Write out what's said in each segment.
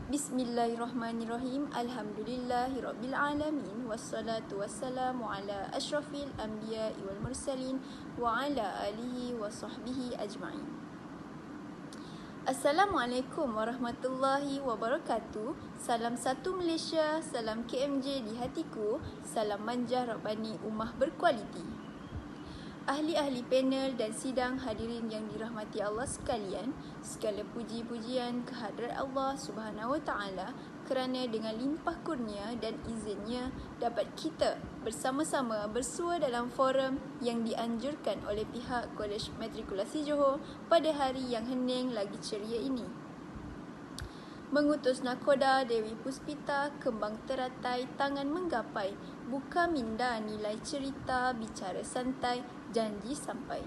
Bismillahirrahmanirrahim. Alhamdulillahirrabbilalamin. Wassalatu wassalamu ala ashrafil anbiya'i wal mursalin wa ala alihi wa sahbihi ajma'in. Assalamualaikum warahmatullahi wabarakatuh. Salam satu Malaysia, salam KMJ di hatiku, salam manja Rabbani Ummah berkualiti. Ahli-ahli panel dan sidang hadirin yang dirahmati Allah sekalian, segala puji-pujian kehadrat Allah Subhanahu Wa Taala kerana dengan limpah kurnia dan izinnya dapat kita bersama-sama bersua dalam forum yang dianjurkan oleh pihak Kolej Matrikulasi Johor pada hari yang hening lagi ceria ini. Mengutus nakoda Dewi Puspita, kembang teratai, tangan menggapai, buka minda nilai cerita, bicara santai, janji sampai.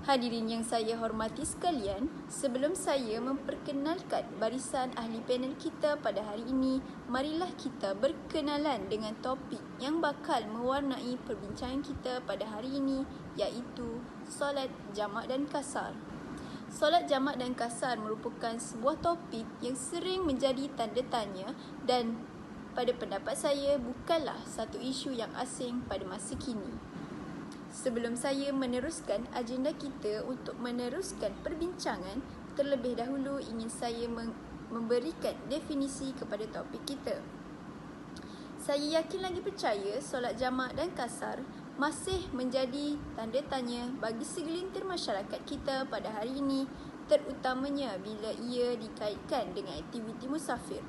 Hadirin yang saya hormati sekalian, sebelum saya memperkenalkan barisan ahli panel kita pada hari ini, marilah kita berkenalan dengan topik yang bakal mewarnai perbincangan kita pada hari ini, iaitu solat jamak dan kasar. Solat jamak dan kasar merupakan sebuah topik yang sering menjadi tanda tanya dan pada pendapat saya bukanlah satu isu yang asing pada masa kini. Sebelum saya meneruskan agenda kita untuk meneruskan perbincangan, terlebih dahulu ingin saya memberikan definisi kepada topik kita. Saya yakin lagi percaya solat jamak dan kasar masih menjadi tanda tanya bagi segelintir masyarakat kita pada hari ini, terutamanya bila ia dikaitkan dengan aktiviti musafir.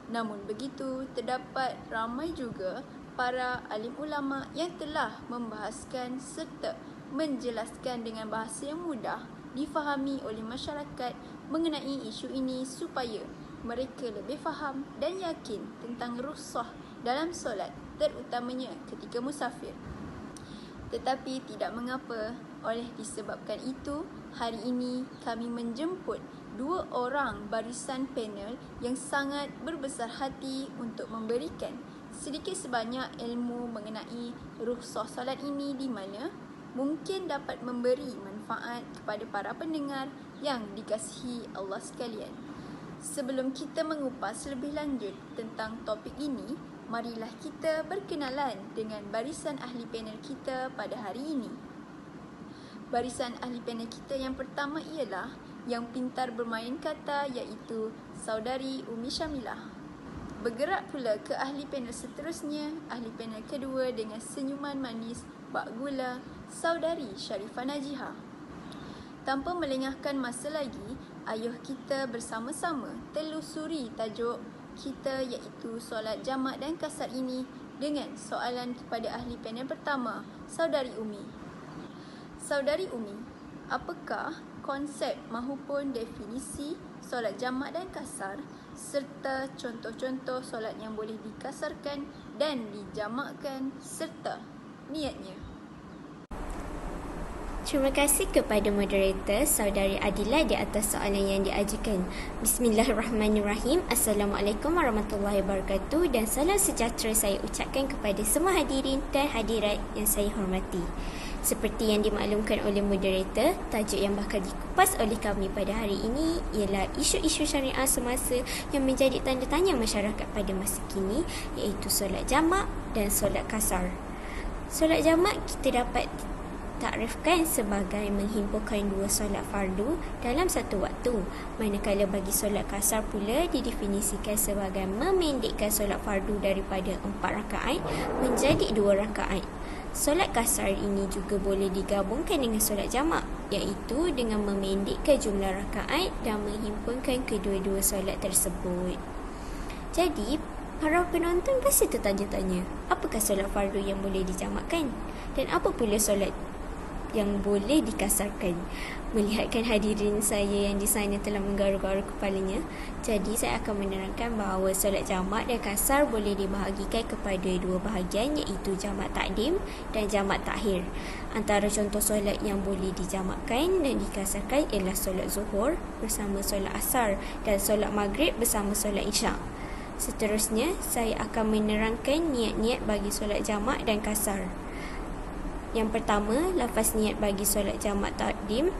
Namun begitu, terdapat ramai juga para alim ulama yang telah membahaskan serta menjelaskan dengan bahasa yang mudah difahami oleh masyarakat mengenai isu ini supaya mereka lebih faham dan yakin tentang rukhsah dalam solat, terutamanya ketika musafir. Tetapi tidak mengapa, oleh disebabkan itu, hari ini kami menjemput dua orang barisan panel yang sangat berbesar hati untuk memberikan sedikit sebanyak ilmu mengenai rukhsah solat ini di mana mungkin dapat memberi manfaat kepada para pendengar yang dikasihi Allah sekalian. Sebelum kita mengupas lebih lanjut tentang topik ini, marilah kita berkenalan dengan barisan ahli panel kita pada hari ini. Barisan ahli panel kita yang pertama ialah yang pintar bermain kata, iaitu Saudari Umi Syamilah. Bergerak pula ke ahli panel seterusnya, ahli panel kedua dengan senyuman manis bak gula, Saudari Sharifah Najihah. Tanpa melengahkan masa lagi, ayuh kita bersama-sama telusuri tajuk kita, iaitu solat jamak dan kasar ini dengan soalan kepada ahli panel pertama, Saudari Umi. Saudari Umi, apakah konsep mahupun definisi solat jamak dan kasar serta contoh-contoh solat yang boleh dikasarkan dan dijamakkan serta niatnya? Terima kasih kepada moderator Saudari Adila di atas soalan yang diajukan. Bismillahirrahmanirrahim. Assalamualaikum warahmatullahi wabarakatuh dan salam sejahtera saya ucapkan kepada semua hadirin dan hadirat yang saya hormati. Seperti yang dimaklumkan oleh moderator, tajuk yang bakal dikupas oleh kami pada hari ini ialah isu-isu syariah semasa yang menjadi tanda tanya masyarakat pada masa kini, iaitu solat jamak dan solat kasar. Solat jamak kita dapat takrifkan sebagai menghimpunkan dua solat fardu dalam satu waktu, manakala bagi solat kasar pula didefinisikan sebagai memendekkan solat fardu daripada 4 rakaat menjadi 2 rakaat. Solat kasar ini juga boleh digabungkan dengan solat jamak, iaitu dengan memendekkan jumlah rakaat dan menghimpunkan kedua-dua solat tersebut. Jadi, para penonton pasti tertanya-tanya, apakah solat fardu yang boleh dijamakkan dan apa pula solat yang boleh dikasarkan? Melihatkan hadirin saya yang di sana telah menggaru-garu kepalanya, jadi saya akan menerangkan bahawa solat jamak dan kasar boleh dibahagikan kepada dua bahagian, iaitu jamak takdim dan jamak takhir. Antara contoh solat yang boleh dijamakkan dan dikasarkan ialah solat zuhur bersama solat asar dan solat maghrib bersama solat isyak. Seterusnya, saya akan menerangkan niat-niat bagi solat jamak dan kasar. Yang pertama, lafaz niat bagi solat jamak takdim.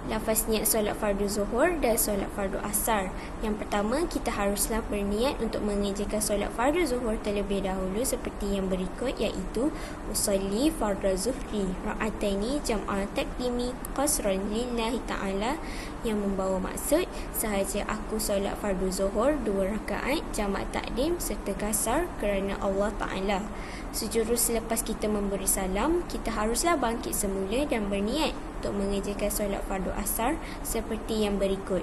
Lafaz niat solat fardu zuhur dan solat fardu asar. Yang pertama, kita haruslah berniat untuk mengerjakan solat fardu zuhur terlebih dahulu seperti yang berikut, iaitu usalli fardu zuhri ra'ataini jam'a taqdimi qasran lillahi ta'ala, yang membawa maksud sahaja aku solat fardu zuhur 2 rakaat jamak takdim serta kasar kerana Allah Ta'ala. Sejurus selepas kita memberi salam, kita haruslah bangkit semula dan berniat untuk mengerjakan solat fardu asar seperti yang berikut.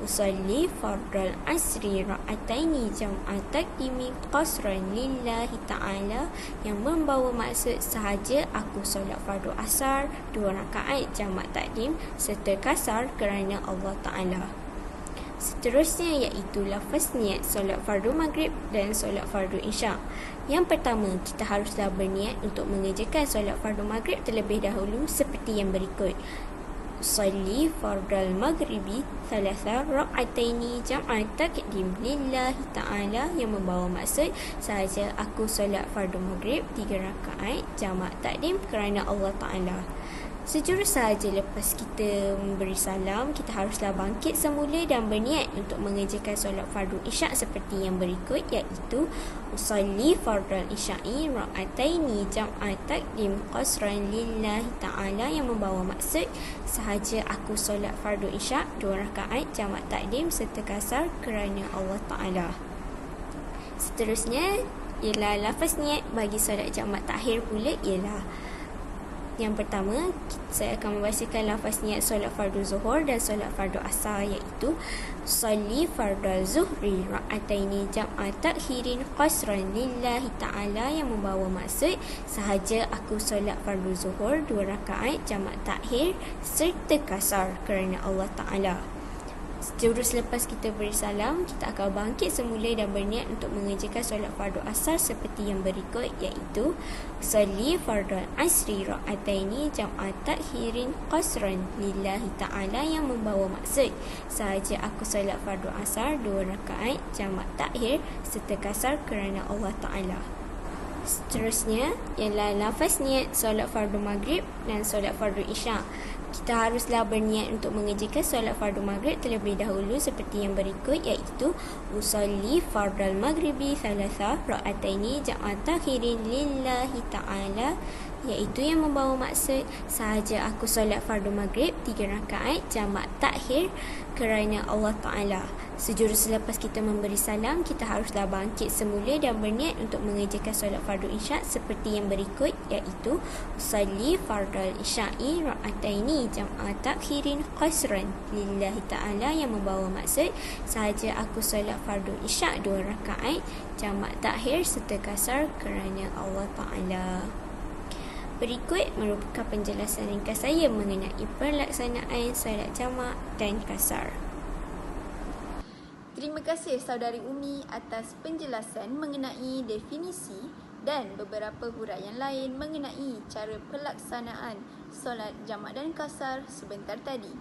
Usalli fardal asri ra'ataini jam'a taqdimi qasran lillahi ta'ala, yang membawa maksud sahaja aku solat fardu asar 2 rakaat jamak takdim serta kasar kerana Allah Ta'ala. Seterusnya iaitu lafaz niat solat fardu maghrib dan solat fardu isyak. Yang pertama, kita haruslah berniat untuk mengerjakan solat fardu maghrib terlebih dahulu seperti yang berikut. Usalli fardal maghribi thalatha ra'ataini jam'a taqdim lillahi ta'ala, yang membawa maksud sahaja aku solat fardu maghrib 3 rakaat jamak takdim kerana Allah Ta'ala. Sejurus sahaja lepas kita memberi salam, kita haruslah bangkit semula dan berniat untuk mengerjakan solat fardu isyak seperti yang berikut, iaitu usalli fardal isya'i ra'ataini jam'a taqdim qasran lillahi ta'ala, yang membawa maksud sahaja aku solat fardu isyak 2 rakaat jamak takdim serta kasar kerana Allah Ta'ala. Seterusnya ialah lafaz niat bagi solat jamak takhir pula ialah, yang pertama, saya akan membacakan lafaz niat solat fardu zuhur dan solat fardu asar, iaitu usalli fardal zuhri ra'ataini jam'a takhirin qasran lillahi ta'ala, yang membawa maksud sahaja aku solat fardu zuhur 2 rakaat jamak takhir serta kasar kerana Allah Ta'ala. Sejurus selepas kita beri salam, kita akan bangkit semula dan berniat untuk mengerjakan solat fardu asar seperti yang berikut, iaitu usalli fardal asri ra'ataini jam'a takhirin qasran lillahi ta'ala, yang membawa maksud sahaja aku solat fardu asar 2 rakaat jamak takhir serta kasar kerana Allah Ta'ala. Seterusnya ialah lafaz niat solat fardu maghrib dan solat fardu isyak. Kita haruslah berniat untuk mengerjakan solat fardu maghrib terlebih dahulu seperti yang berikut, iaitu usalli fardal maghribi thalatha ra'ataini jam'a takhirin lillahi ta'ala, iaitu yang membawa maksud sahaja aku solat fardu maghrib 3 rakaat jamak takhir kerana Allah Ta'ala. Sejurus selepas kita memberi salam, kita haruslah bangkit semula dan berniat untuk mengerjakan solat fardu isyak seperti yang berikut, iaitu usalli fardal isya'i ra'ataini jam'a takhirin qasran lillahi ta'ala, yang membawa maksud sahaja aku solat fardu isyak 2 rakaat jamak takhir serta kasar kerana Allah Ta'ala. Berikut merupakan penjelasan ringkas saya mengenai pelaksanaan solat jamak dan kasar. Terima kasih saudari Umi atas penjelasan mengenai definisi dan beberapa huraian lain mengenai cara pelaksanaan solat jamak dan kasar sebentar tadi.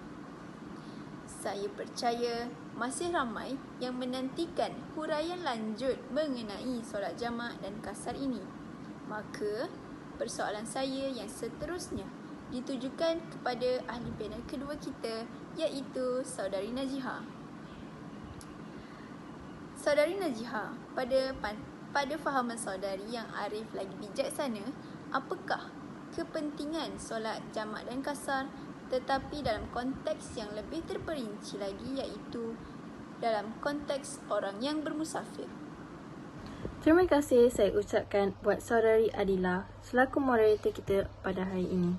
Saya percaya masih ramai yang menantikan huraian lanjut mengenai solat jamak dan kasar ini. Maka, persoalan saya yang seterusnya ditujukan kepada ahli panel kedua kita, iaitu saudari Najiha. Saudari Najiha, pada fahaman saudari yang arif lagi bijaksana, apakah kepentingan solat jamak dan kasar, tetapi dalam konteks yang lebih terperinci lagi, iaitu dalam konteks orang yang bermusafir? Terima kasih saya ucapkan buat saudari Adila selaku moderator kita pada hari ini.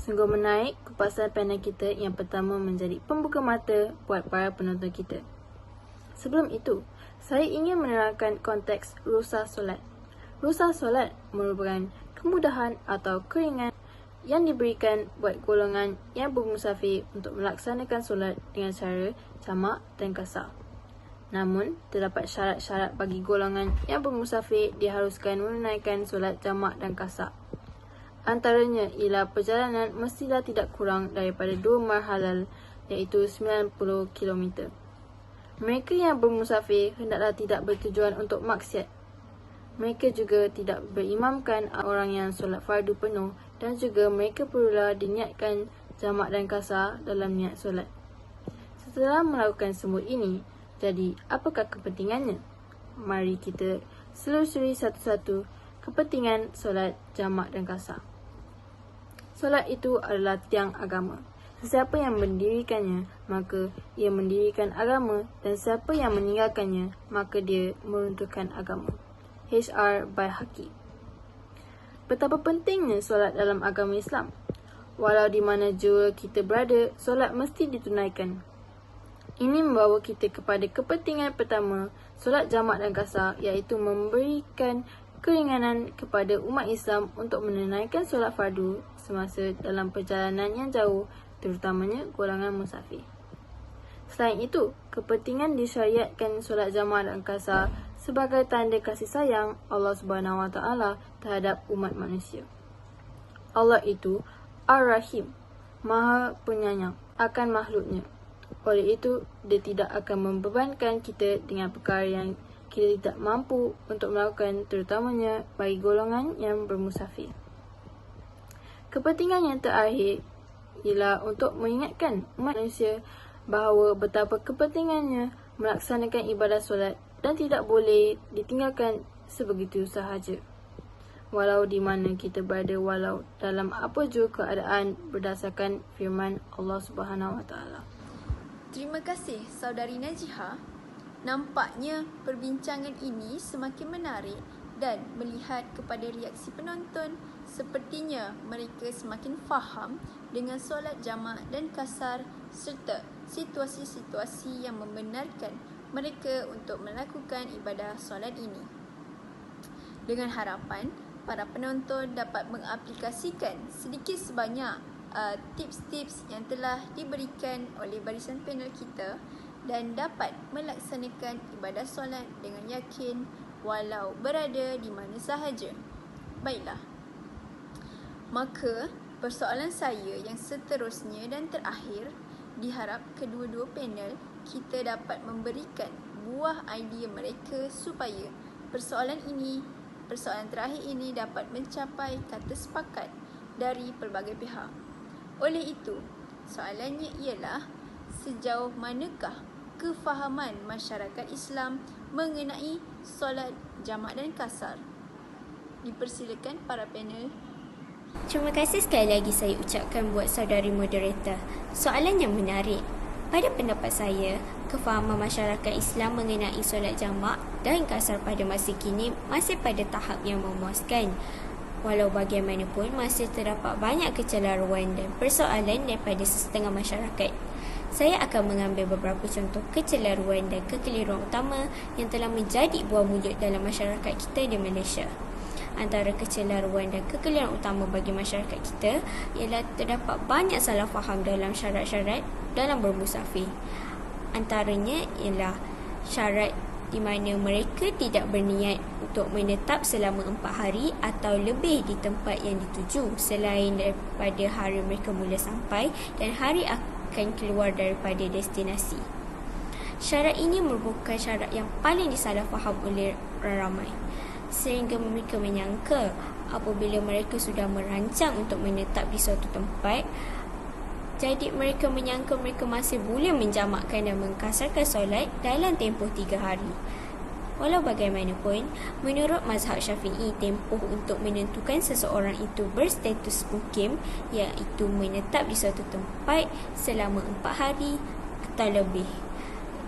Sungguh menarik kupasan panel kita yang pertama menjadi pembuka mata buat para penonton kita. Sebelum itu, saya ingin menerangkan konteks rukhsah solat. Rukhsah solat merupakan kemudahan atau keringan yang diberikan buat golongan yang bermusafir untuk melaksanakan solat dengan cara jamak dan kasar. Namun, terdapat syarat-syarat bagi golongan yang bermusafir diharuskan menunaikan solat jamak dan kasar. Antaranya ialah perjalanan mestilah tidak kurang daripada 2 marhalah, iaitu 90 km. Mereka yang bermusafir hendaklah tidak bertujuan untuk maksiat. Mereka juga tidak berimamkan orang yang solat fardu penuh, dan juga mereka perlulah diniatkan jamak dan kasar dalam niat solat. Setelah melakukan semua ini, jadi apakah kepentingannya? Mari kita selusuri satu-satu kepentingan solat jamak dan kasar. Solat itu adalah tiang agama. Sesiapa yang mendirikannya, maka ia mendirikan agama, dan siapa yang meninggalkannya, maka dia meruntuhkan agama. H.R. Baihaqi. Betapa pentingnya solat dalam agama Islam. Walau di mana jua kita berada, solat mesti ditunaikan. Ini membawa kita kepada kepentingan pertama, solat jamak dan kasar, iaitu memberikan keringanan kepada umat Islam untuk menunaikan solat fardu semasa dalam perjalanan yang jauh, terutamanya golongan musafir. Selain itu, kepentingan disyariatkan solat jamak dan kasar sebagai tanda kasih sayang Allah SWT terhadap umat manusia. Allah itu Ar-Rahim, Maha Penyayang akan makhluknya. Oleh itu, dia tidak akan membebankan kita dengan perkara yang kita tidak mampu untuk melakukan, terutamanya bagi golongan yang bermusafir. Kepentingan yang terakhir ialah untuk mengingatkan umat manusia bahawa betapa kepentingannya melaksanakan ibadah solat dan tidak boleh ditinggalkan sebegitu sahaja. Walau di mana kita berada, walau dalam apa jua keadaan, berdasarkan firman Allah SWT. Terima kasih saudari Najiha. Nampaknya perbincangan ini semakin menarik dan melihat kepada reaksi penonton, sepertinya mereka semakin faham dengan solat jamak dan kasar serta situasi-situasi yang membenarkan mereka untuk melakukan ibadah solat ini. Dengan harapan para penonton dapat mengaplikasikan sedikit sebanyak tips-tips yang telah diberikan oleh barisan panel kita dan dapat melaksanakan ibadah solat dengan yakin walau berada di mana sahaja. Baiklah. Maka persoalan saya yang seterusnya dan terakhir, diharap kedua-dua panel kita dapat memberikan buah idea mereka supaya persoalan terakhir ini dapat mencapai kata sepakat dari pelbagai pihak. Oleh itu, soalannya ialah sejauh manakah kefahaman masyarakat Islam mengenai solat jamak dan kasar? Dipersilakan para panel. Terima kasih sekali lagi saya ucapkan buat saudari moderator. Soalan yang menarik. Pada pendapat saya, kefahaman masyarakat Islam mengenai solat jamak dan kasar pada masa kini masih pada tahap yang memuaskan. Walau bagaimanapun, masih terdapat banyak kecelaruan dan persoalan daripada sesetengah masyarakat. Saya akan mengambil beberapa contoh kecelaruan dan kekeliruan utama yang telah menjadi buah mulut dalam masyarakat kita di Malaysia. Antara kecelaruan dan kekeliruan utama bagi masyarakat kita ialah terdapat banyak salah faham dalam syarat-syarat dalam bermusafir. Antaranya ialah syarat di mana mereka tidak berniat untuk menetap selama 4 hari atau lebih di tempat yang dituju selain daripada hari mereka mula sampai dan hari akan keluar daripada destinasi. Syarat ini merupakan syarat yang paling disalahfaham oleh ramai, sehingga mereka menyangka apabila mereka sudah merancang untuk menetap di suatu tempat, jadi mereka menyangka mereka masih boleh menjamakkan dan mengkasarkan solat dalam tempoh 3 hari. Walau bagaimanapun, menurut mazhab Syafi'i, tempoh untuk menentukan seseorang itu berstatus mukim iaitu menetap di suatu tempat selama 4 hari atau lebih.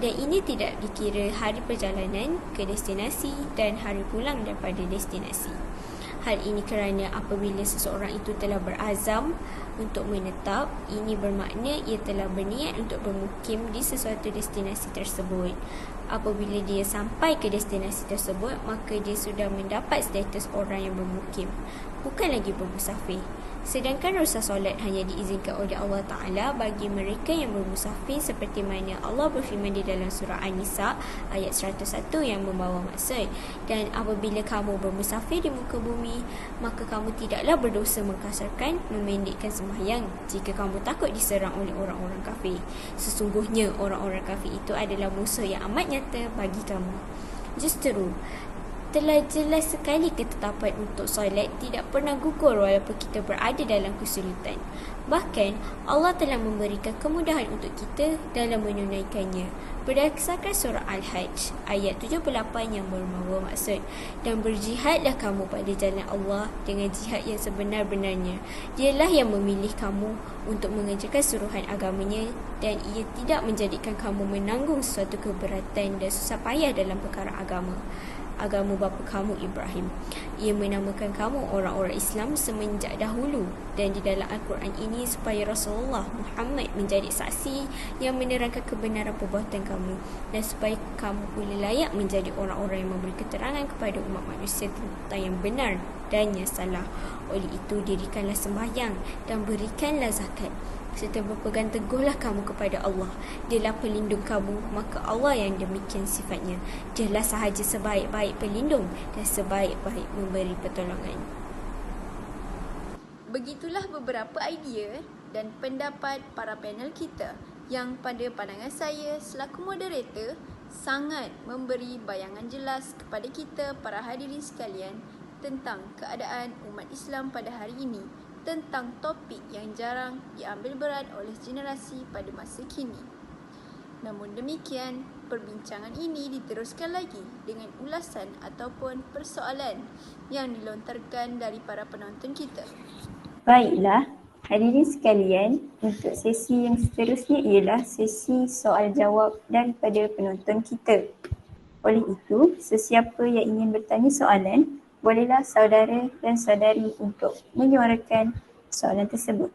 Dan ini tidak dikira hari perjalanan ke destinasi dan hari pulang daripada destinasi. Hal ini kerana apabila seseorang itu telah berazam untuk menetap, ini bermakna ia telah berniat untuk bermukim di sesuatu destinasi tersebut. Apabila dia sampai ke destinasi tersebut, maka dia sudah mendapat status orang yang bermukim, bukan lagi bermusafir. Sedangkan rukhsah solat hanya diizinkan oleh Allah Ta'ala bagi mereka yang bermusafir, seperti mana Allah berfirman di dalam surah An-Nisa ayat 101 yang membawa maksud, dan apabila kamu bermusafir di muka bumi, maka kamu tidaklah berdosa mengkasarkan, memendekkan sembahyang jika kamu takut diserang oleh orang-orang kafir. Sesungguhnya orang-orang kafir itu adalah musuh yang amat nyata bagi kamu. Justru Telah jelas sekali ketetapan untuk solat tidak pernah gugur walaupun kita berada dalam kesulitan. Bahkan, Allah telah memberikan kemudahan untuk kita dalam menunaikannya. Berdasarkan surah Al-Hajj, ayat 78 yang membawa maksud, dan berjihadlah kamu pada jalan Allah dengan jihad yang sebenar-benarnya. Dialah yang memilih kamu untuk mengerjakan suruhan agamanya dan ia tidak menjadikan kamu menanggung suatu keberatan dan susah payah dalam perkara agama bapa kamu Ibrahim. Ia menamakan kamu orang-orang Islam semenjak dahulu dan di dalam Al-Quran ini supaya Rasulullah Muhammad menjadi saksi yang menerangkan kebenaran perbuatan kamu dan supaya kamu pula layak menjadi orang-orang yang memberi keterangan kepada umat manusia tentang yang benar dan yang salah. Oleh itu dirikanlah sembahyang dan berikanlah zakat serta berpegang teguhlah kamu kepada Allah. Dialah pelindung kamu, maka Allah yang demikian sifatnya. Dialah sahaja sebaik-baik pelindung dan sebaik-baik memberi pertolongan. Begitulah beberapa idea dan pendapat para panel kita yang pada pandangan saya selaku moderator sangat memberi bayangan jelas kepada kita para hadirin sekalian tentang keadaan umat Islam pada hari ini, tentang topik yang jarang diambil berat oleh generasi pada masa kini. Namun demikian, perbincangan ini diteruskan lagi dengan ulasan ataupun persoalan yang dilontarkan dari para penonton kita. Baiklah, hadirin sekalian, untuk sesi yang seterusnya ialah sesi soal jawab daripada penonton kita. Oleh itu, sesiapa yang ingin bertanya soalan, bolehlah saudara dan saudari untuk menyuarakan soalan tersebut.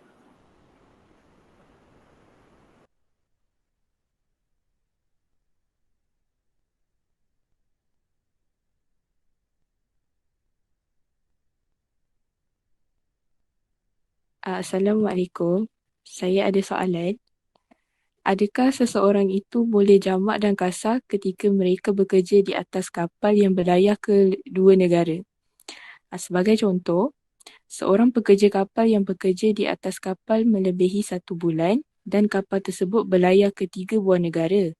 Assalamualaikum. Saya ada soalan. Adakah seseorang itu boleh jamak dan kasar ketika mereka bekerja di atas kapal yang berlayar ke dua negara? Sebagai contoh, seorang pekerja kapal yang bekerja di atas kapal melebihi 1 bulan dan kapal tersebut berlayar ke 3 buah negara,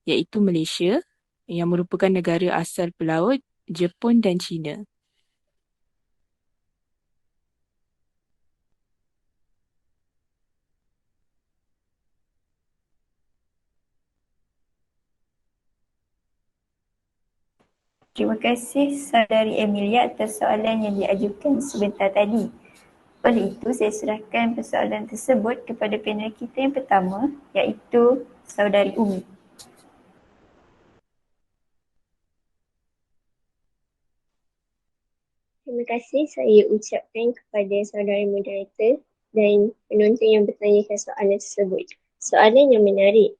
iaitu Malaysia, yang merupakan negara asal pelaut, Jepun dan China. Terima kasih saudari Emilia atas soalan yang diajukan sebentar tadi. Oleh itu, saya serahkan persoalan tersebut kepada panel kita yang pertama, iaitu saudari Umi. Terima kasih saya ucapkan kepada saudara moderator dan penonton yang bertanyakan soalan tersebut. Soalan yang menarik.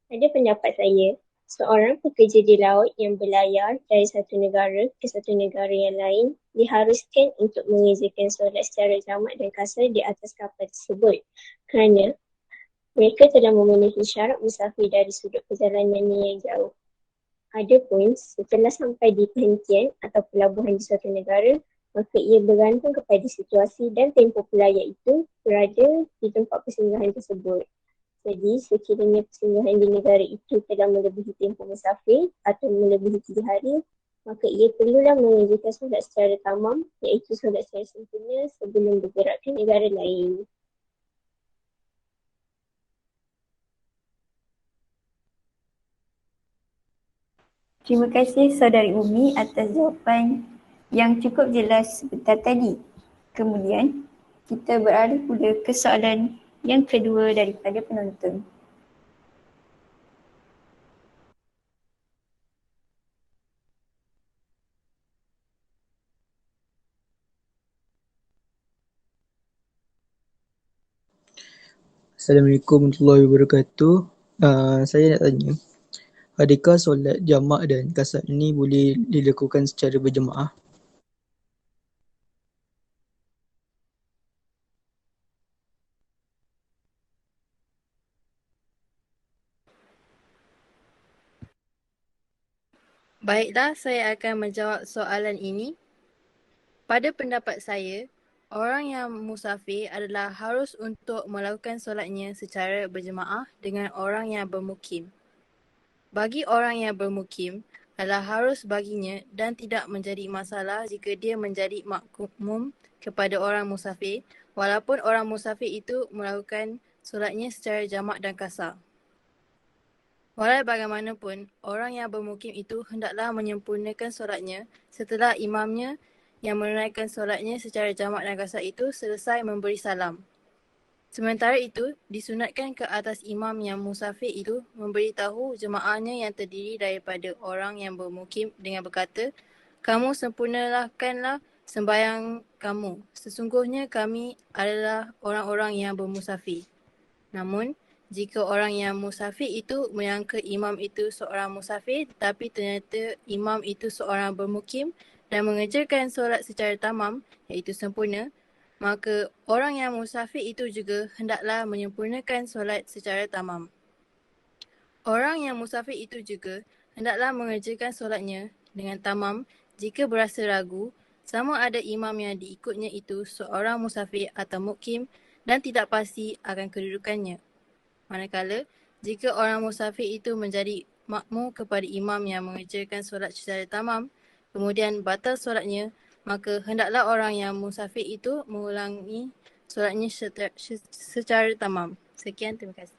Pada pendapat saya, seorang pekerja di laut yang berlayar dari satu negara ke satu negara yang lain diharuskan untuk mengerjakan solat secara jamak dan kasar di atas kapal tersebut kerana mereka telah memenuhi syarat musafir dari sudut perjalanannya yang jauh. Adapun setelah sampai di perhentian atau pelabuhan di suatu negara, maka ia bergantung kepada situasi dan tempoh pelayar itu berada di tempat persinggahan tersebut. Jadi, sekiranya persinggahan di negara itu telah melebihi tempoh musafir atau melebihi 3 hari, maka ia perlulah mengerjakan solat secara tamam, iaitu solat secara sempurna sebelum bergerak ke negara lain. Terima kasih saudari Umi atas jawapan yang cukup jelas sebentar tadi. Kemudian, kita beralih pula ke soalan yang kedua daripada penonton. Assalamualaikum warahmatullahi wabarakatuh. Saya nak tanya, adakah solat jamak dan kasar ini boleh dilakukan secara berjemaah? Baiklah, saya akan menjawab soalan ini. Pada pendapat saya, orang yang musafir adalah harus untuk melakukan solatnya secara berjemaah dengan orang yang bermukim. Bagi orang yang bermukim, adalah harus baginya dan tidak menjadi masalah jika dia menjadi makmum kepada orang musafir walaupun orang musafir itu melakukan solatnya secara jamak dan kasar. Walau bagaimanapun, orang yang bermukim itu hendaklah menyempurnakan solatnya setelah imamnya yang menunaikan solatnya secara jamak dan kasar itu selesai memberi salam. Sementara itu, disunatkan ke atas imam yang musafir itu memberitahu jemaahnya yang terdiri daripada orang yang bermukim dengan berkata, "Kamu sempurnakanlah sembahyang kamu. Sesungguhnya kami adalah orang-orang yang bermusafir." Namun, jika orang yang musafir itu menyangka imam itu seorang musafir tetapi ternyata imam itu seorang bermukim dan mengerjakan solat secara tamam, iaitu sempurna, maka orang yang musafir itu juga hendaklah menyempurnakan solat secara tamam. Orang yang musafir itu juga hendaklah mengerjakan solatnya dengan tamam jika berasa ragu sama ada imam yang diikutnya itu seorang musafir atau mukim dan tidak pasti akan kedudukannya. Manakala, jika orang musafir itu menjadi makmum kepada imam yang mengerjakan solat secara tamam, kemudian batal solatnya, maka hendaklah orang yang musafir itu mengulangi solatnya secara tamam. Sekian, terima kasih.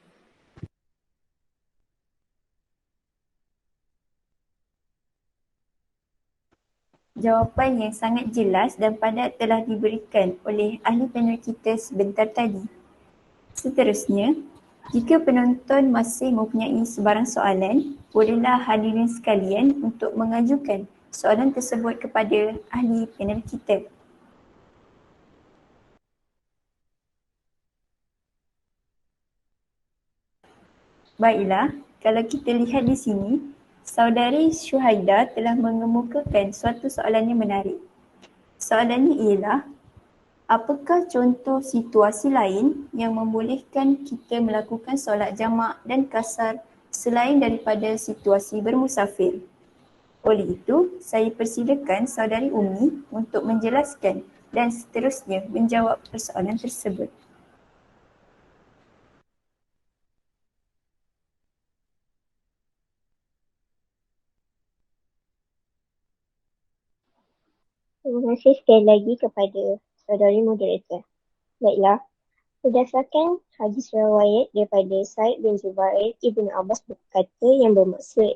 Jawapan yang sangat jelas dan padat telah diberikan oleh ahli panel kita sebentar tadi. Seterusnya, jika penonton masih mempunyai sebarang soalan, bolehlah hadirin sekalian untuk mengajukan soalan tersebut kepada ahli panel kita. Baiklah, kalau kita lihat di sini, saudari Syuhaida telah mengemukakan suatu soalan yang menarik. Soalannya ialah, apakah contoh situasi lain yang membolehkan kita melakukan solat jamak dan kasar selain daripada situasi bermusafir? Oleh itu, saya persilakan saudari Umi untuk menjelaskan dan seterusnya menjawab persoalan tersebut. Terima kasih sekali lagi kepada saudari moderator. Baiklah, berdasarkan hadis riwayat daripada Said bin Jubair Ibn Abbas berkata yang bermaksud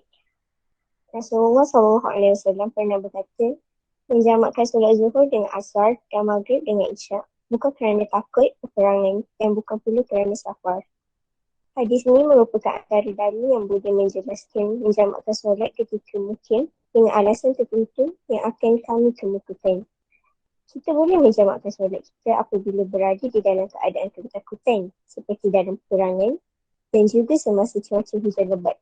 Rasulullah SAW pernah berkata, menjamakkan solat zuhur dengan asar dan maghrib dengan isyak bukan kerana takut peperangan dan bukan pula kerana safar. Hadis ini merupakan antara dalil yang boleh menjelaskan menjamakkan solat ketika mukim dengan alasan tertentu yang akan kami kemukakan. Kita boleh menjamakkan solat kita apabila berada di dalam keadaan ketakutan seperti dalam peperangan dan juga semasa cuaca hujan lebat.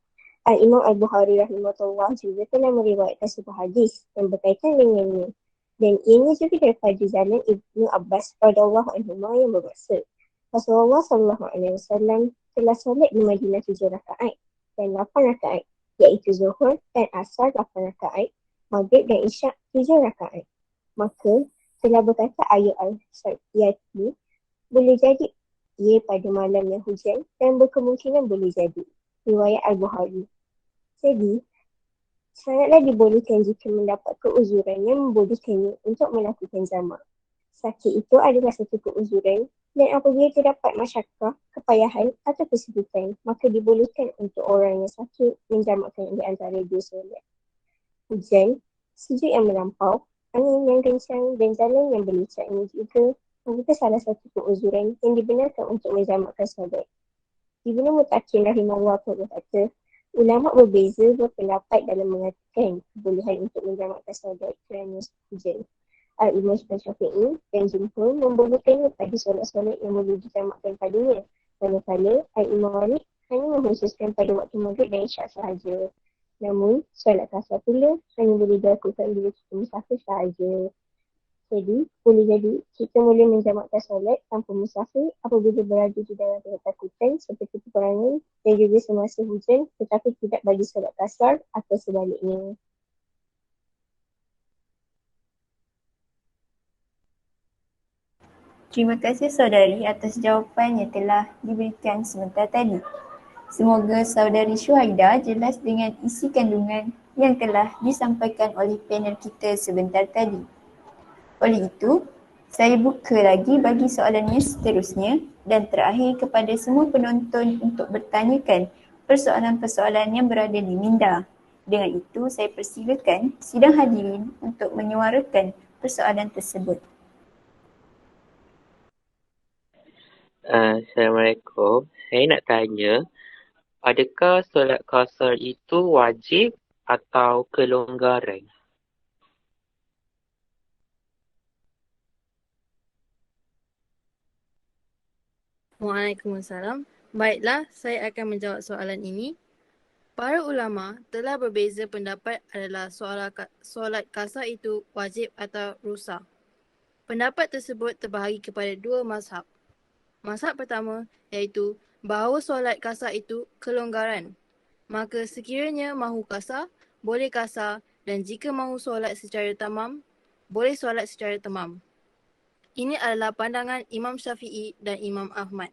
Al-Imam Al-Bukhari rahimahullah juga telah meriwayatkan sebuah hadis yang berkaitan dengannya. Dan ini juga daripada jalan Ibnu Abbas radhiyallahu anhu yang bermaksud Rasulullah SAW telah solat di Madinah 7 rakaat dan 8 rakaat, iaitu Zuhur dan Asar 8 rakaat, Maghrib dan Isyak 7 rakaat. Maka telah berkata ayat Al-Sa'iyati, boleh jadi ia pada malam yang hujan dan berkemungkinan boleh jadi. Riwayat Al-Bukhari. Jadi, sangatlah dibolehkan jika mendapat keuzuran yang membolehkannya untuk melakukan jamak. Sakit itu adalah satu keuzuran dan apabila terdapat masyakkah, kepayahan atau kesejukan, maka dibolehkan untuk orang yang sakit menjamakkan di antara dua solat. Hujan, sejuk yang melampau, angin yang kencang dan jalan yang berlicak ini juga merupakan salah satu keuzuran yang dibenarkan untuk menjamakkan solat. Ibnu Mutakin rahimahullah berkata, ulama berbeza berpendapat dalam mengatakan kebolehan untuk menjamakkan solat kerana hujan. Al-Imam Syafi'i dan Jumhur membolehkan pada solat-solat yang boleh dijamakkan padanya. Manakala Al-Imam Malik hanya mengkhususkan pada waktu maghrib dan isyak sahaja. Namun, solat kasar pula hanya boleh dilakukan bila kita musafir sahaja. Jadi, boleh jadi kita boleh menjamakkan solat tanpa musafir apabila berada di dalam ketakutan seperti peperangan dan juga semasa hujan tetapi tidak bagi solat kasar atau sebaliknya. Terima kasih saudari atas jawapan yang telah diberikan sebentar tadi. Semoga saudari Syuhaida jelas dengan isi kandungan yang telah disampaikan oleh panel kita sebentar tadi. Oleh itu, saya buka lagi bagi soalan yang seterusnya dan terakhir kepada semua penonton untuk bertanyakan persoalan-persoalan yang berada di minda. Dengan itu, saya persilakan sidang hadirin untuk menyuarakan persoalan tersebut. Assalamualaikum. Saya nak tanya, adakah solat qasar itu wajib atau kelonggaran? Waalaikumsalam. Baiklah, saya akan menjawab soalan ini. Para ulama telah berbeza pendapat adalah solat qasar itu wajib atau rusak. Pendapat tersebut terbahagi kepada dua mazhab. Mazhab pertama iaitu bahawa solat qasar itu kelonggaran. Maka sekiranya mahu qasar, boleh qasar, dan jika mahu solat secara tamam, boleh solat secara tamam. Ini adalah pandangan Imam Syafi'i dan Imam Ahmad.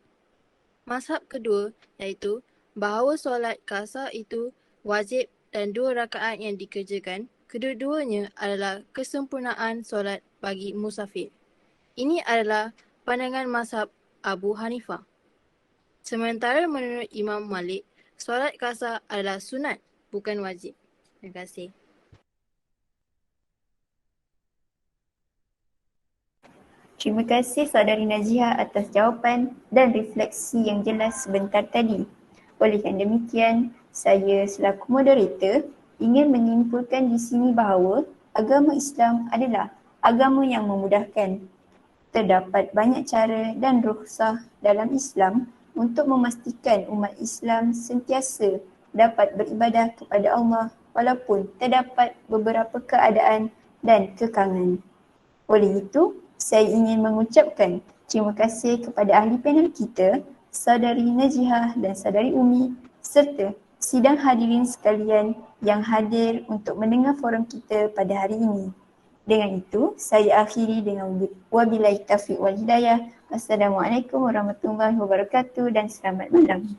Mazhab kedua iaitu bahawa solat qasar itu wajib dan 2 rakaat yang dikerjakan, kedua-duanya adalah kesempurnaan solat bagi musafir. Ini adalah pandangan mazhab Abu Hanifah. Sementara menurut Imam Malik, solat qasar adalah sunat, bukan wajib. Terima kasih. Terima kasih saudari Naziha atas jawapan dan refleksi yang jelas sebentar tadi. Oleh kerana demikian, saya selaku moderator ingin menyimpulkan di sini bahawa agama Islam adalah agama yang memudahkan. Terdapat banyak cara dan rukhsah dalam Islam untuk memastikan umat Islam sentiasa dapat beribadah kepada Allah walaupun terdapat beberapa keadaan dan kekangan. Oleh itu, saya ingin mengucapkan terima kasih kepada ahli panel kita, saudari Najihah dan saudari Umi serta sidang hadirin sekalian yang hadir untuk mendengar forum kita pada hari ini. Dengan itu, saya akhiri dengan wabillahi taufiq wal hidayah. Assalamualaikum warahmatullahi wabarakatuh dan selamat malam.